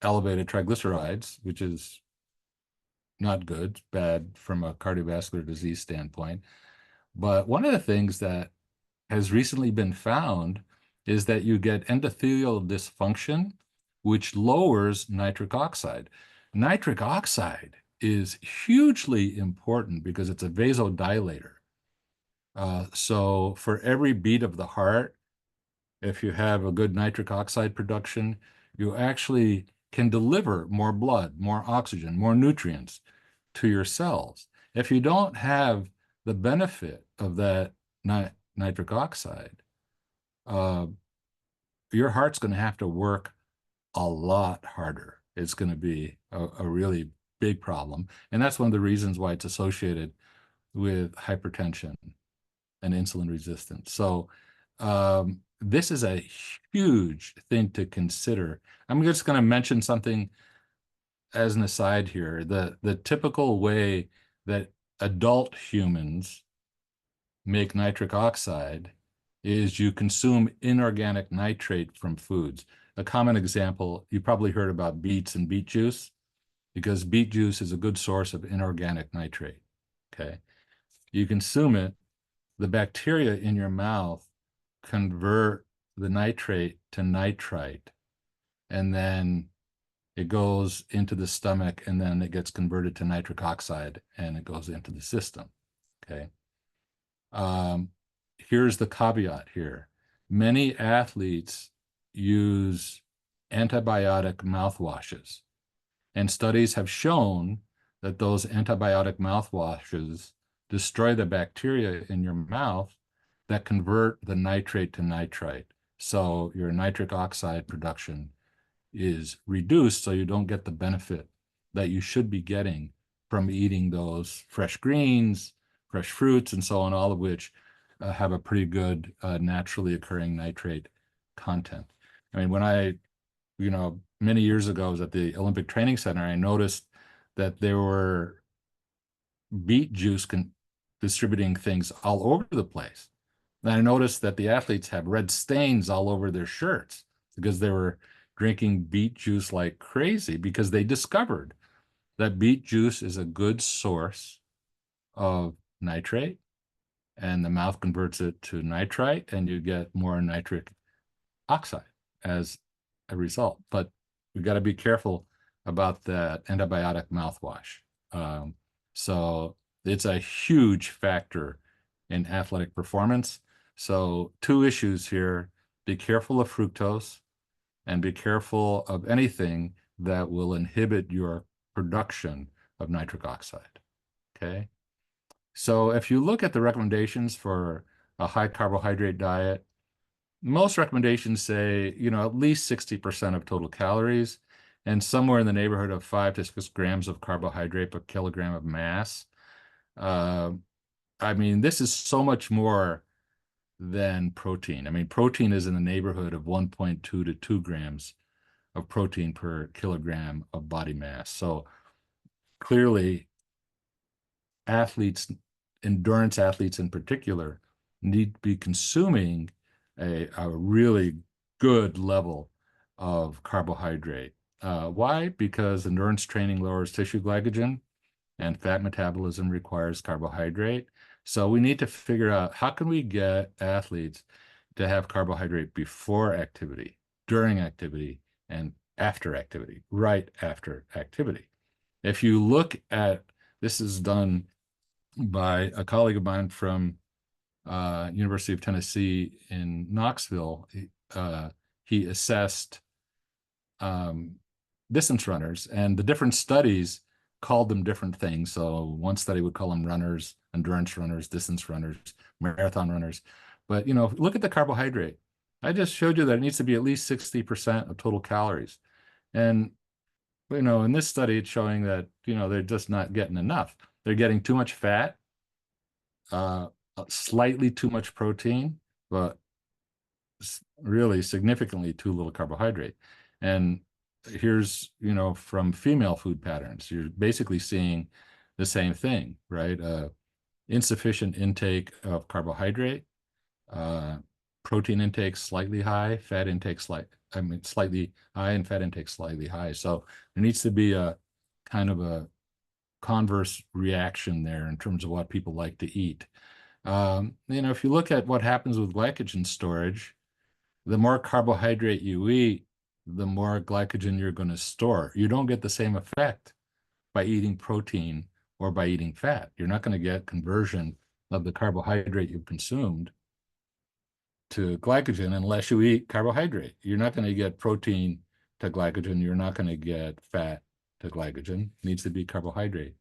elevated triglycerides, which is not good, bad from a cardiovascular disease standpoint. But one of the things that has recently been found is that you get endothelial dysfunction, which lowers nitric oxide. Nitric oxide is hugely important because it's a vasodilator. So for every beat of the heart, if you have a good nitric oxide production, you actually can deliver more blood, more oxygen, more nutrients to your cells. If you don't have the benefit of that nitric oxide, your heart's going to have to work a lot harder. It's going to be a really big problem. And that's one of the reasons why it's associated with hypertension and insulin resistance. So this is a huge thing to consider. I'm just going to mention something as an aside here. The typical way that adult humans make nitric oxide is you consume inorganic nitrate from foods. A common example, you probably heard about beets and beet juice, because beet juice is a good source of inorganic nitrate, okay? You consume it, the bacteria in your mouth convert the nitrate to nitrite, and then it goes into the stomach, and then it gets converted to nitric oxide, and it goes into the system, okay? Here's the caveat here. Many athletes use antibiotic mouthwashes, and studies have shown that those antibiotic mouthwashes destroy the bacteria in your mouth that convert the nitrate to nitrite. So your nitric oxide production is reduced, so you don't get the benefit that you should be getting from eating those fresh greens, fresh fruits, and so on, all of which have a pretty good naturally occurring nitrate content. I mean, when I, many years ago, was at the Olympic Training Center, I noticed that there were beet juice distributing things all over the place. And I noticed that the athletes have red stains all over their shirts because they were drinking beet juice like crazy, because they discovered that beet juice is a good source of nitrate, and the mouth converts it to nitrite, and you get more nitric oxide as a result. But we got to be careful about that antibiotic mouthwash. So it's a huge factor in athletic performance. So two issues here: be careful of fructose, and be careful of anything that will inhibit your production of nitric oxide. Okay. So if you look at the recommendations for a high carbohydrate diet, most recommendations say, at least 60% of total calories, and somewhere in the neighborhood of 5 to 6 grams of carbohydrate per kilogram of mass. I mean, this is so much more than protein. I mean, protein is in the neighborhood of 1.2 to 2 grams of protein per kilogram of body mass. So clearly, endurance athletes in particular, need to be consuming a really good level of carbohydrate. Why? Because endurance training lowers tissue glycogen, and fat metabolism requires carbohydrate. So we need to figure out, how can we get athletes to have carbohydrate before activity, during activity, and after activity, right after activity. If you look at, this is done by a colleague of mine from University of Tennessee in Knoxville. He assessed distance runners, and the different studies called them different things. So one study would call them runners, endurance runners, distance runners, marathon runners. But, look at the carbohydrate. I just showed you that it needs to be at least 60% of total calories. And, in this study, it's showing that, they're just not getting enough. They're getting too much fat, slightly too much protein, but really significantly too little carbohydrate. And here's, from female food patterns, you're basically seeing the same thing, right? Insufficient intake of carbohydrate, protein intake slightly high, fat intake slightly high, and fat intake slightly high. So there needs to be a kind of a converse reaction there in terms of what people like to eat. If you look at what happens with glycogen storage, the more carbohydrate you eat, the more glycogen you're going to store. You don't get the same effect by eating protein or by eating fat. You're not going to get conversion of the carbohydrate you've consumed to glycogen unless you eat carbohydrate. You're not going to get protein to glycogen. You're not going to get fat to glycogen. It needs to be carbohydrate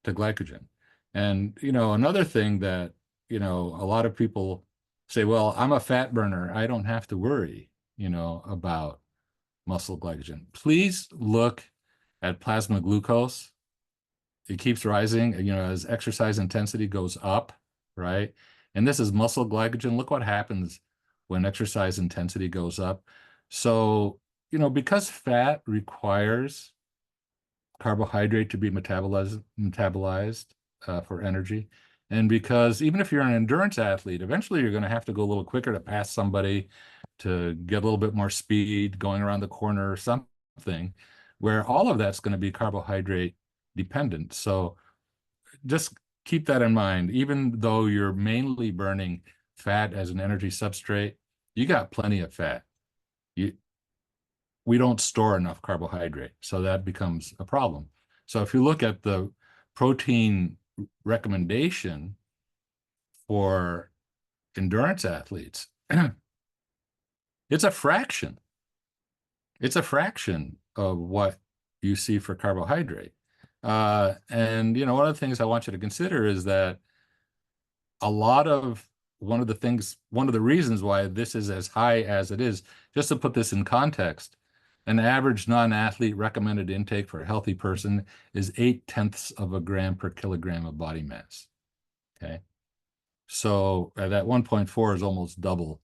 to glycogen. And, another thing that, a lot of people say, well, I'm a fat burner, I don't have to worry, about muscle glycogen. Please look at plasma glucose. It keeps rising, as exercise intensity goes up, right? And this is muscle glycogen. Look what happens when exercise intensity goes up. So, because fat requires carbohydrate to be metabolized for energy, and because even if you're an endurance athlete, eventually you're going to have to go a little quicker to pass somebody, to get a little bit more speed going around the corner or something, where all of that's going to be carbohydrate dependent. So just keep that in mind. Even though you're mainly burning fat as an energy substrate, you got plenty of fat. We don't store enough carbohydrate, so that becomes a problem. So if you look at the protein recommendation for endurance athletes, it's a fraction. It's a fraction of what you see for carbohydrate. And one of the things I want you to consider is that one of the reasons why this is as high as it is, just to put this in context, an average non-athlete recommended intake for a healthy person is 0.8 of a gram per kilogram of body mass. Okay. So that 1.4 is almost double.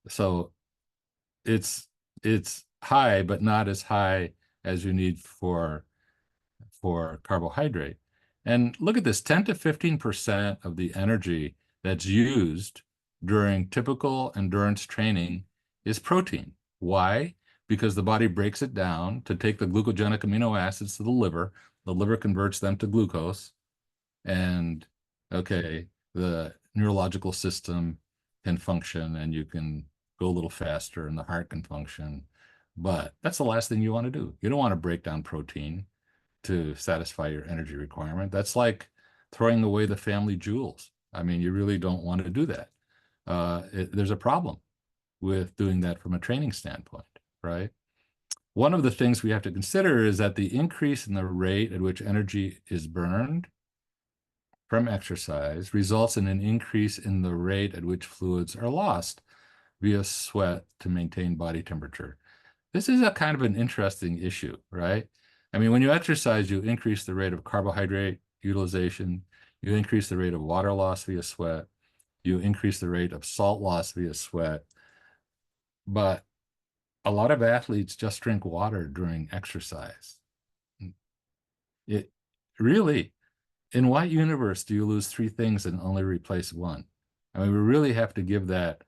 So it's high, but not as high as you need for carbohydrate. And look at this, 10 to 15% of the energy that's used during typical endurance training is protein. Why? Because the body breaks it down to take the glucogenic amino acids to the liver. The liver converts them to glucose. And okay, the neurological system can function and you can go a little faster and the heart can function. But that's the last thing you want to do. You don't want to break down protein to satisfy your energy requirement. That's like throwing away the family jewels. I mean, you really don't want to do that. There's a problem with doing that from a training standpoint, right? One of the things we have to consider is that the increase in the rate at which energy is burned from exercise results in an increase in the rate at which fluids are lost via sweat to maintain body temperature. This is a kind of an interesting issue, right? I mean, when you exercise, you increase the rate of carbohydrate utilization, you increase the rate of water loss via sweat, you increase the rate of salt loss via sweat. But a lot of athletes just drink water during exercise. It really, in what universe do you lose three things and only replace one? I mean, we really have to give that,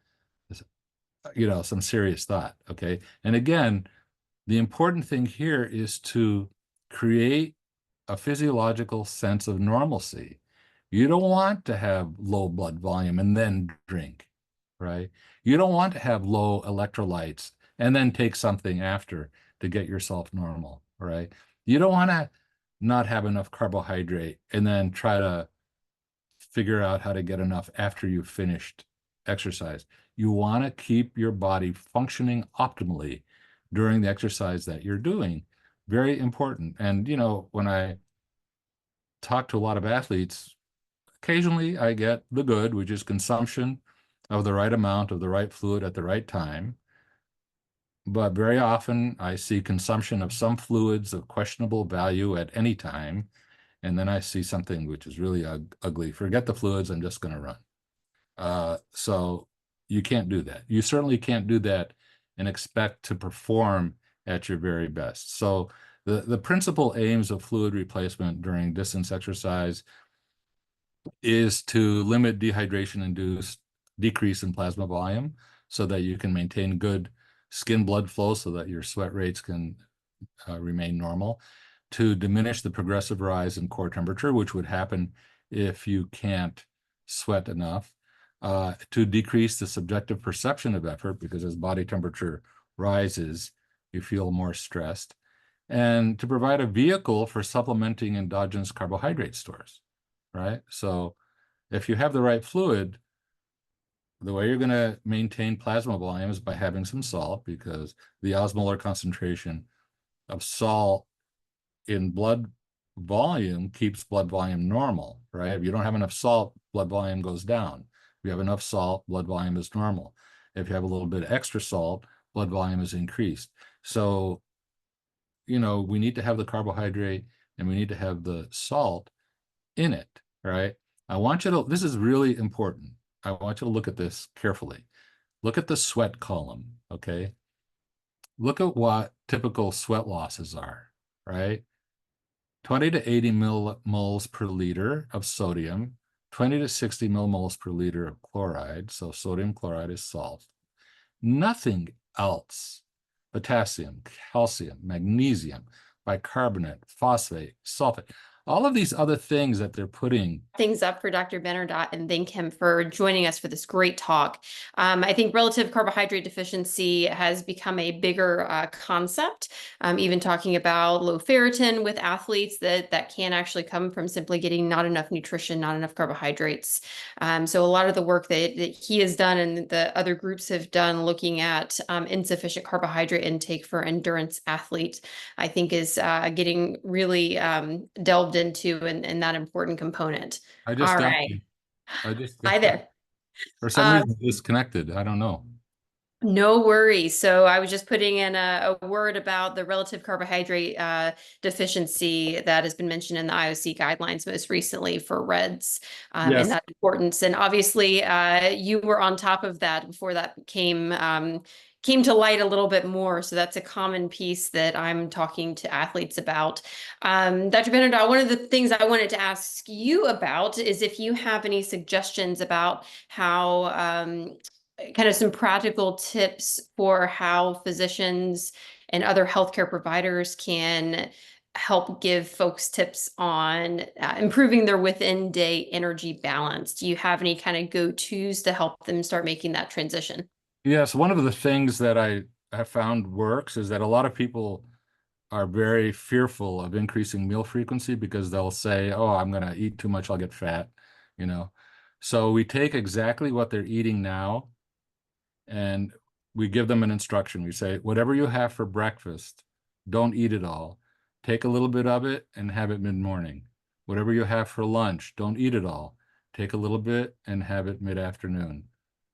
some serious thought, okay? And again, the important thing here is to create a physiological sense of normalcy. You don't want to have low blood volume and then drink, right? You don't want to have low electrolytes and then take something after to get yourself normal, right? You don't want to not have enough carbohydrate and then try to figure out how to get enough after you've finished exercise. You want to keep your body functioning optimally during the exercise that you're doing. Very important. And, when I talk to a lot of athletes, occasionally I get the good, which is consumption of the right amount of the right fluid at the right time. But very often I see consumption of some fluids of questionable value at any time. And then I see something which is really ugly. Forget the fluids, I'm just going to run. So you can't do that. You certainly can't do that and expect to perform at your very best. So the principal aims of fluid replacement during distance exercise is to limit dehydration-induced decrease in plasma volume so that you can maintain good skin blood flow so that your sweat rates can remain normal, to diminish the progressive rise in core temperature, which would happen if you can't sweat enough, to decrease the subjective perception of effort, because as body temperature rises, you feel more stressed, and to provide a vehicle for supplementing endogenous carbohydrate stores, right? So if you have the right fluid, the way you're going to maintain plasma volume is by having some salt, because the osmolar concentration of salt in blood volume keeps blood volume normal, right? If you don't have enough salt, blood volume goes down. If you have enough salt, blood volume is normal. If you have a little bit of extra salt, blood volume is increased. So, we need to have the carbohydrate and we need to have the salt in it, right? This is really important. I want you to look at this carefully. Look at the sweat column, okay? Look at what typical sweat losses are, right? 20 to 80 millimoles per liter of sodium, 20 to 60 millimoles per liter of chloride. So sodium chloride is salt. Nothing else. Potassium, calcium, magnesium, bicarbonate, phosphate, sulfate. All of these other things that they're putting things up for Dr. Benardot and thank him for joining us for this great talk. I think relative carbohydrate deficiency has become a bigger concept, even talking about low ferritin with athletes that can actually come from simply getting not enough nutrition, not enough carbohydrates. So a lot of the work that he has done and the other groups have done looking at insufficient carbohydrate intake for endurance athletes, I think is getting really delved into and that important component. I just All got right. you. I just got Hi there. For some Uh, reason disconnected. I don't know. No worries. So I was just putting in a word about the relative carbohydrate deficiency that has been mentioned in the IOC guidelines most recently for REDS, and Yes. that importance. And obviously, you were on top of that before that came to light a little bit more. So that's a common piece that I'm talking to athletes about. Dr. Benardot, one of the things I wanted to ask you about is if you have any suggestions about how kind of some practical tips for how physicians and other healthcare providers can help give folks tips on improving their within day energy balance. Do you have any kind of go-tos to help them start making that transition? Yes, one of the things that I have found works is that a lot of people are very fearful of increasing meal frequency because they'll say, "Oh, I'm going to eat too much, I'll get fat," you know. So we take exactly what they're eating now and we give them an instruction. We say, whatever you have for breakfast, don't eat it all. Take a little bit of it and have it mid-morning. Whatever you have for lunch, don't eat it all. Take a little bit and have it mid-afternoon.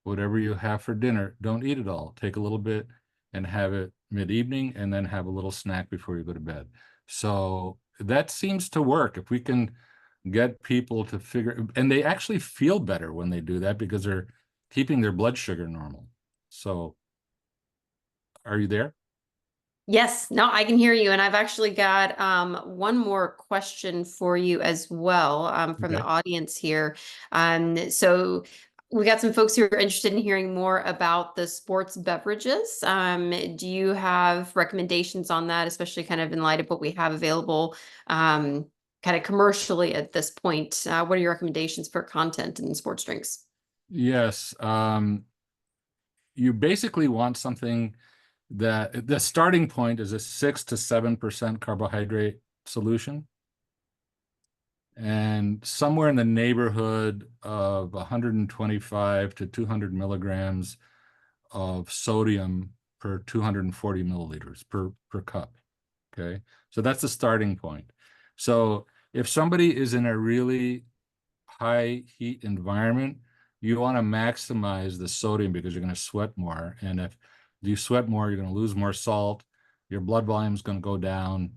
Whatever you have for dinner, don't eat it all. Take a little bit and have it mid-evening, and then have a little snack before you go to bed. So that seems to work. If we can get people to figure, and they actually feel better when they do that because they're keeping their blood sugar normal. So are you there? Yes, no, I can hear you. And I've actually got one more question for you as well from the Okay. audience here. So we got some folks who are interested in hearing more about the sports beverages. Do you have recommendations on that, especially kind of in light of what we have available kind of commercially at this point? What are your recommendations for content in sports drinks? Yes. You basically want something that the starting point is a 6 to 7% carbohydrate solution. And somewhere in the neighborhood of 125 to 200 milligrams of sodium per 240 milliliters per cup. Okay. So that's the starting point. So if somebody is in a really high heat environment, you want to maximize the sodium because you're going to sweat more. And if you sweat more, you're going to lose more salt. Your blood volume is going to go down.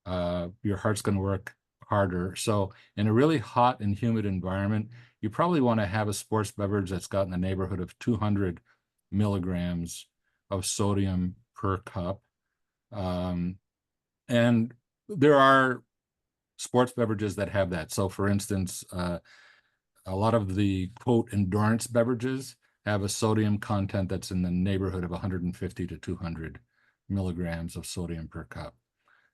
Your heart's going to work harder. So in a really hot and humid environment, you probably want to have a sports beverage that's got in the neighborhood of 200 milligrams of sodium per cup. Um, and there are sports beverages that have that. So for instance, a lot of the quote endurance beverages have a sodium content that's in the neighborhood of 150 to 200 milligrams of sodium per cup.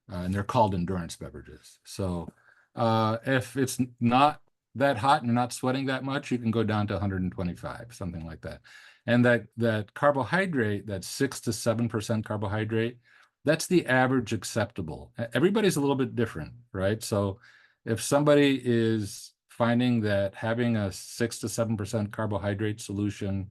And they're called endurance beverages. So if it's not that hot and you're not sweating that much, you can go down to 125, something like that. And that carbohydrate, that 6 to 7% carbohydrate, that's the average acceptable. Everybody's a little bit different, right? So if somebody is finding that having a 6 to 7% carbohydrate solution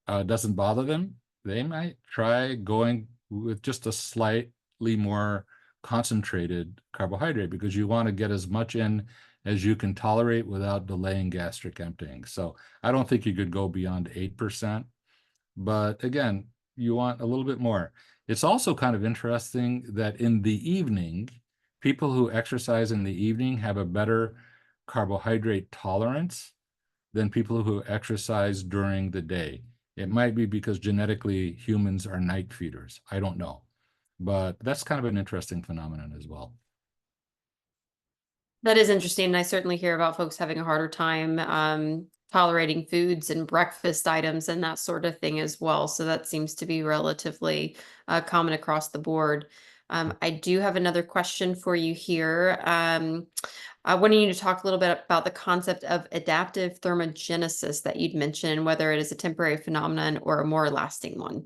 doesn't bother them, they might try going with just a slightly more concentrated carbohydrate because you want to get as much in as you can tolerate without delaying gastric emptying. So I don't think you could go beyond 8%, but again, you want a little bit more. It's also kind of interesting that in the evening, people who exercise in the evening have a better carbohydrate tolerance than people who exercise during the day. It might be because genetically humans are night feeders. I don't know. But that's kind of an interesting phenomenon as well. That is interesting. And I certainly hear about folks having a harder time tolerating foods and breakfast items and that sort of thing as well. So that seems to be relatively common across the board. I do have another question for you here. I wanted you to talk a little bit about the concept of adaptive thermogenesis that you'd mentioned, whether it is a temporary phenomenon or a more lasting one.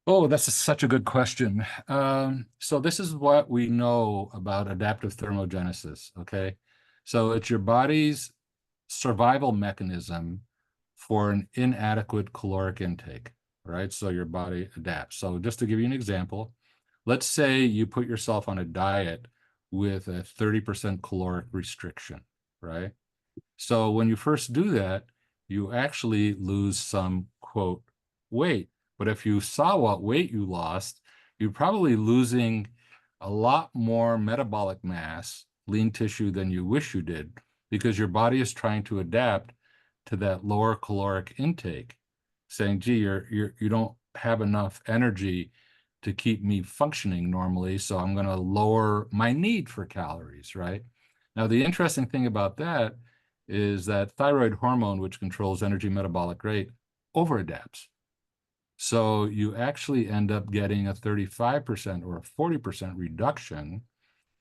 Oh, such a good question. So this is what we know about adaptive thermogenesis, okay? So it's your body's survival mechanism for an inadequate caloric intake, right? So your body adapts. So just to give you an example, let's say you put yourself on a diet with a 30% caloric restriction, right? So when you first do that, you actually lose some, quote, weight. But if you saw what weight you lost, you're probably losing a lot more metabolic mass, lean tissue, than you wish you did, because your body is trying to adapt to that lower caloric intake, saying, gee, you don't have enough energy to keep me functioning normally, so I'm going to lower my need for calories, right? Now, the interesting thing about that is that thyroid hormone, which controls energy metabolic rate, overadapts. So you actually end up getting a 35% or a 40% reduction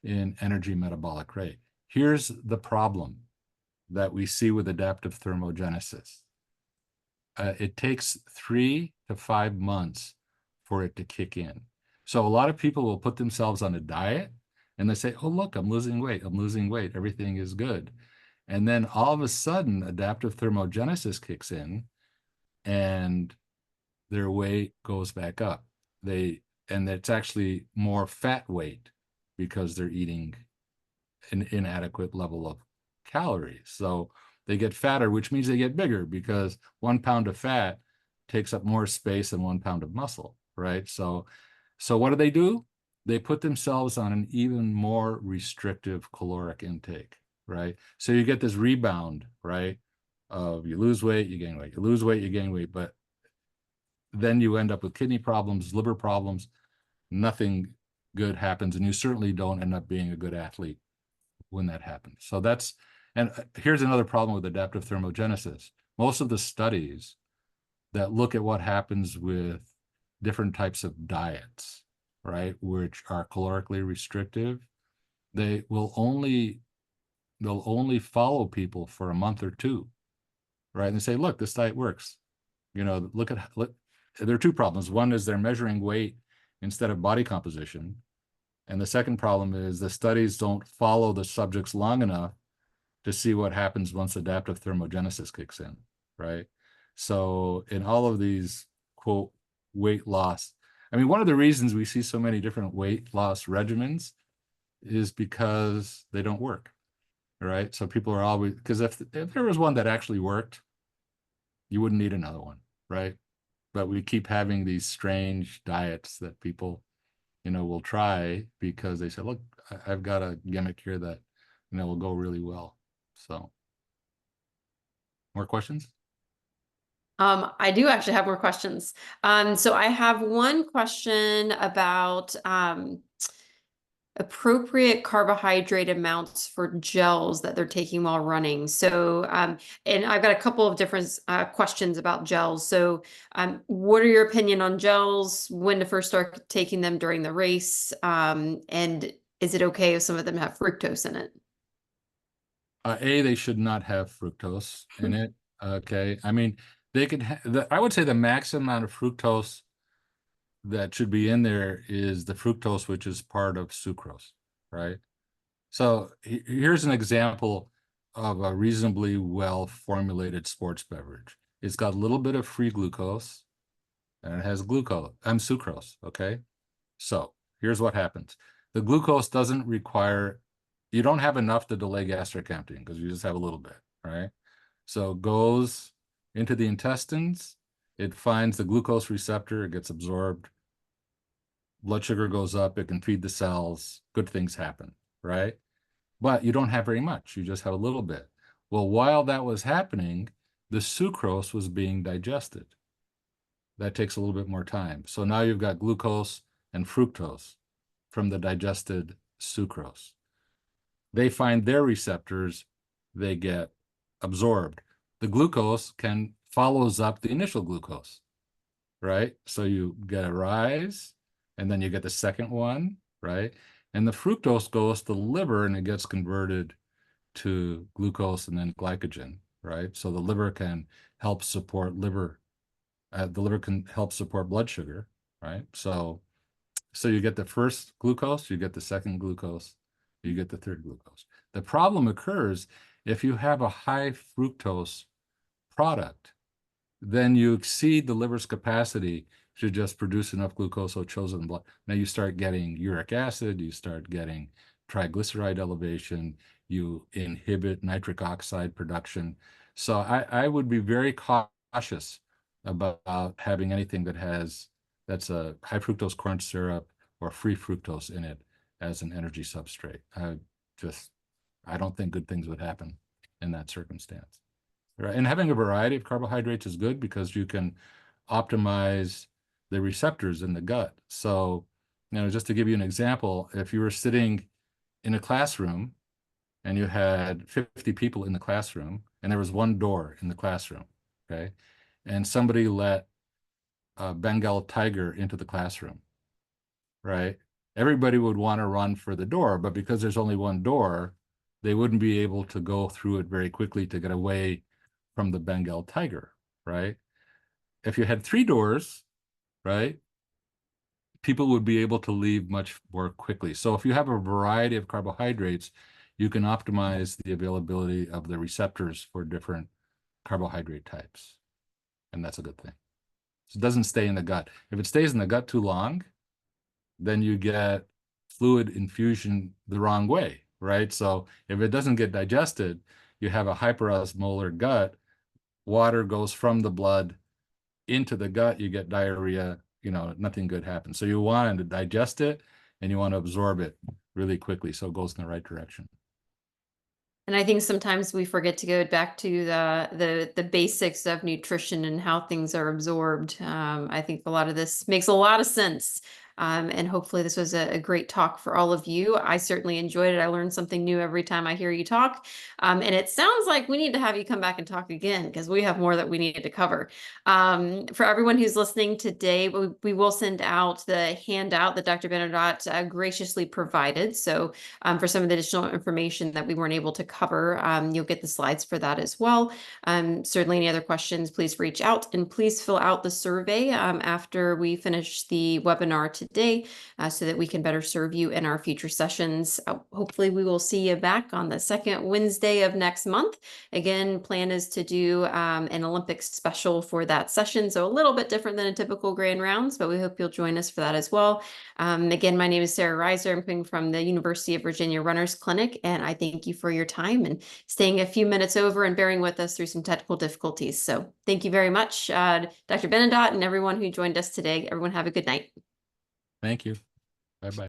in energy metabolic rate. Here's the problem that we see with adaptive thermogenesis. It takes 3 to 5 months for it to kick in. So a lot of people will put themselves on a diet and they say, oh, look, I'm losing weight. I'm losing weight. Everything is good. And then all of a sudden, adaptive thermogenesis kicks in and their weight goes back up. And it's actually more fat weight because they're eating an inadequate level of calories. So they get fatter, which means they get bigger because 1 pound of fat takes up more space than 1 pound of muscle, right? So what do? They put themselves on an even more restrictive caloric intake, right? So you get this rebound, right? Of you lose weight, you gain weight, you lose weight, you gain weight, but then you end up with kidney problems, liver problems, nothing good happens, and you certainly don't end up being a good athlete when that happens. So and here's another problem with adaptive thermogenesis. Most of the studies that look at what happens with different types of diets, right, which are calorically restrictive, they'll only follow people for a month or two, right? And they say, look, this diet works. Look, there are two problems. One is they're measuring weight instead of body composition. And the second problem is the studies don't follow the subjects long enough to see what happens once adaptive thermogenesis kicks in, right? So in all of these, quote, weight loss, I mean, one of the reasons we see so many different weight loss regimens is because they don't work, right? So people are always, because if there was one that actually worked, you wouldn't need another one, right? But we keep having these strange diets that people will try because they say, look, I've got a gimmick here that, will go really well. So more questions? I do actually have more questions. So I have one question about appropriate carbohydrate amounts for gels that they're taking while running. So, and I've got a couple of different questions about gels. So, what are your opinion on gels? When to first start taking them during the race? And is it okay if some of them have fructose in it? They should not have fructose in it. Okay. I mean, they could I would say the maximum amount of fructose that should be in there is the fructose, which is part of sucrose, right? So here's an example of a reasonably well formulated sports beverage. It's got a little bit of free glucose and it has sucrose, okay? So here's what happens. The glucose doesn't require, you don't have enough to delay gastric emptying because you just have a little bit, right? So it goes into the intestines, it finds the glucose receptor, it gets absorbed, blood sugar goes up, it can feed the cells, good things happen, right? But you don't have very much, you just have a little bit. Well, while that was happening, the sucrose was being digested. That takes a little bit more time. So now you've got glucose and fructose from the digested sucrose. They find their receptors, they get absorbed. The glucose follows up the initial glucose, right? So you get a rise, and then you get the second one, right? And the fructose goes to the liver and it gets converted to glucose and then glycogen, right? So the liver can help support the liver can help support blood sugar, right? So you get the first glucose, you get the second glucose, you get the third glucose. The problem occurs if you have a high fructose product, then you exceed the liver's capacity to just produce enough glucose so it shows in blood. Now you start getting uric acid, you start getting triglyceride elevation, you inhibit nitric oxide production. So I would be very cautious about having anything that's a high fructose corn syrup or free fructose in it as an energy substrate. I don't think good things would happen in that circumstance. Right. And having a variety of carbohydrates is good because you can optimize the receptors in the gut. So, just to give you an example, if you were sitting in a classroom and you had 50 people in the classroom and there was one door in the classroom, okay, and somebody let a Bengal tiger into the classroom, right? Everybody would want to run for the door, but because there's only one door, they wouldn't be able to go through it very quickly to get away from the Bengal tiger, right? If you had 3 doors, right, people would be able to leave much more quickly. So if you have a variety of carbohydrates, you can optimize the availability of the receptors for different carbohydrate types. And that's a good thing. So it doesn't stay in the gut. If it stays in the gut too long, then you get fluid infusion the wrong way, right? So if it doesn't get digested, you have a hyperosmolar gut, water goes from the blood into the gut, you get diarrhea, nothing good happens. So you want to digest it and you want to absorb it really quickly so it goes in the right direction. And I think sometimes we forget to go back to the basics of nutrition and how things are absorbed. I think a lot of this makes a lot of sense. And hopefully this was a great talk for all of you. I certainly enjoyed it. I learned something new every time I hear you talk. And it sounds like we need to have you come back and talk again because we have more that we need to cover. For everyone who's listening today, we will send out the handout that Dr. Benardot graciously provided. So for some of the additional information that we weren't able to cover, you'll get the slides for that as well. Certainly any other questions, please reach out and please fill out the survey after we finish the webinar today so that we can better serve you in our future sessions. Hopefully we will see you back on the second Wednesday of next month. Again, plan is to do an Olympics special for that session. So a little bit different than a typical Grand Rounds, but we hope you'll join us for that as well. Again, my name is Sara Raiser. I'm coming from the University of Virginia Runners Clinic, and I thank you for your time and staying a few minutes over and bearing with us through some technical difficulties. So thank you very much, Dr. Benardot and everyone who joined us today. Everyone have a good night. Thank you. Bye-bye.